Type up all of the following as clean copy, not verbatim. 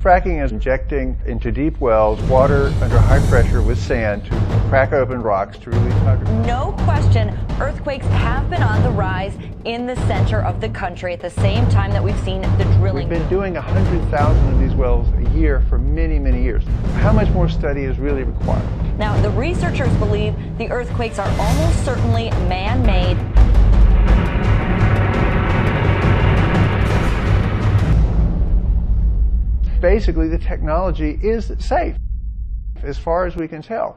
Fracking is injecting into deep wells water under high pressure with sand to crack open rocks to release hydrogen. No question, earthquakes have been on the rise in the center of the country at the same time that we've seen the drilling. We've been doing 100,000 of these wells a year for many, many years. How much more study is really required? Now, the researchers believe the earthquakes are almost certainly man-made. Basically, the technology is safe, as far as we can tell.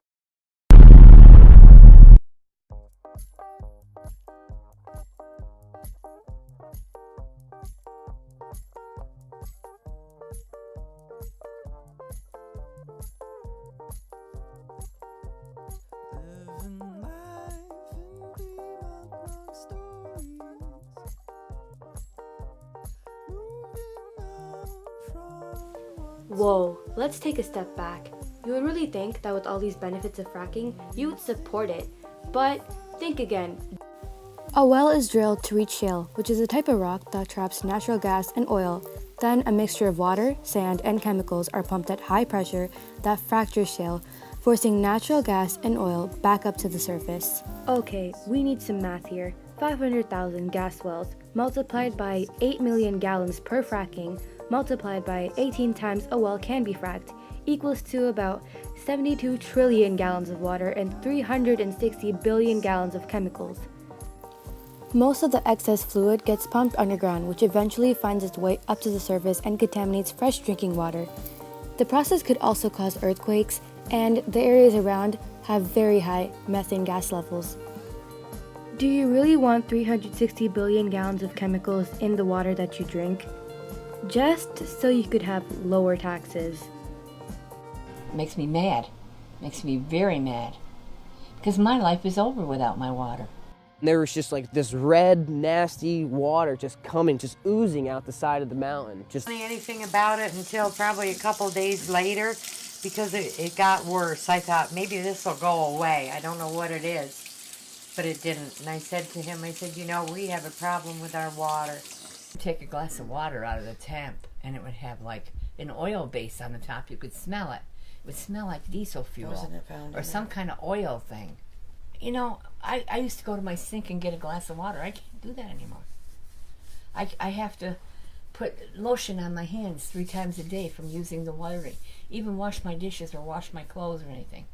Whoa, let's take a step back. You would really think that with all these benefits of fracking, you would support it. But think again. A well is drilled to reach shale, which is a type of rock that traps natural gas and oil. Then a mixture of water, sand, and chemicals are pumped at high pressure that fractures shale, forcing natural gas and oil back up to the surface. Okay, we need some math here. 500,000 gas wells multiplied by 8 million gallons per fracking multiplied by 18 times a well can be fracked equals to about 72 trillion gallons of water and 360 billion gallons of chemicals. Most of the excess fluid gets pumped underground, which eventually finds its way up to the surface and contaminates fresh drinking water. The process could also cause earthquakes, and the areas around have very high methane gas levels. Do you really want 360 billion gallons of chemicals in the water that you drink? Just so you could have lower taxes. Makes me mad. Makes me very mad. Because my life is over without my water. There was just like this red, nasty water just coming, just oozing out the side of the mountain. Just anything about it until probably a couple days later, because it got worse. I thought maybe this will go away. I don't know what it is, but it didn't. And I said to him, I said, you know, we have a problem with our water. Take a glass of water out of the tap and it would have like an oil base on the top. You could smell it. It would smell like diesel fuel or some kind of oil thing. You know, I used to go to my sink and get a glass of water. I can't do that anymore. I have to put lotion on my hands 3 times a day from using the water to even wash my dishes or wash my clothes or anything.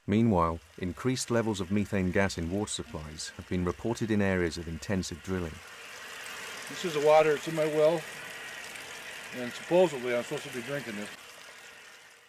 Meanwhile, increased levels of methane gas in water supplies have been reported in areas of intensive drilling. This is the water that's in my well, and supposedly I'm supposed to be drinking this.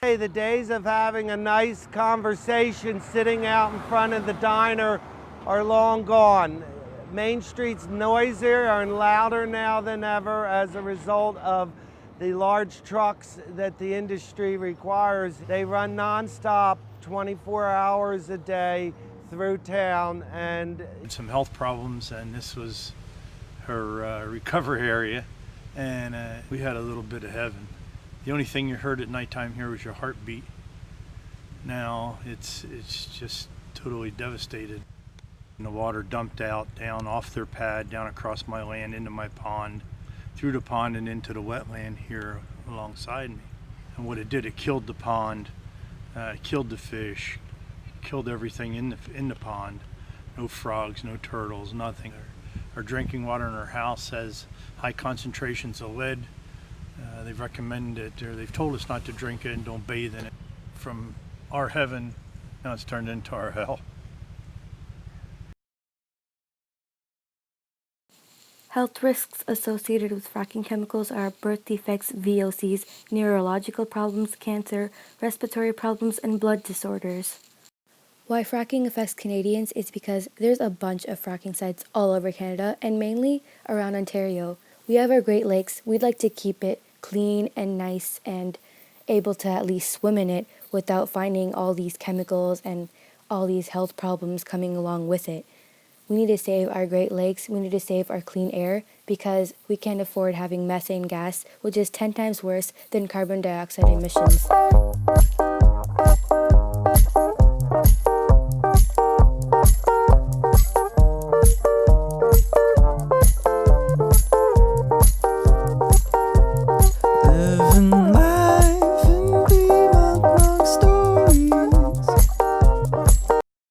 Hey, the days of having a nice conversation sitting out in front of the diner are long gone. Main Street's noisier and louder now than ever as a result of the large trucks that the industry requires. They run nonstop 24 hours a day through town, and some health problems, and this was her recovery area, and we had a little bit of heaven. The only thing you heard at nighttime here was your heartbeat. Now it's just totally devastated. And the water dumped out, down off their pad, down across my land, into my pond, through the pond and into the wetland here alongside me. And what it did, it killed the pond, killed the fish, killed everything in the pond. No frogs, no turtles, nothing. Our drinking water in our house has high concentrations of lead. They've recommended it, or they've told us not to drink it and don't bathe in it. From our heaven, now it's turned into our hell. Health risks associated with fracking chemicals are birth defects, VOCs, neurological problems, cancer, respiratory problems, and blood disorders. Why fracking affects Canadians is because there's a bunch of fracking sites all over Canada and mainly around Ontario. We have our Great Lakes. We'd like to keep it clean and nice and able to at least swim in it without finding all these chemicals and all these health problems coming along with it. We need to save our Great Lakes. We need to save our clean air because we can't afford having methane gas, which is 10 times worse than carbon dioxide emissions.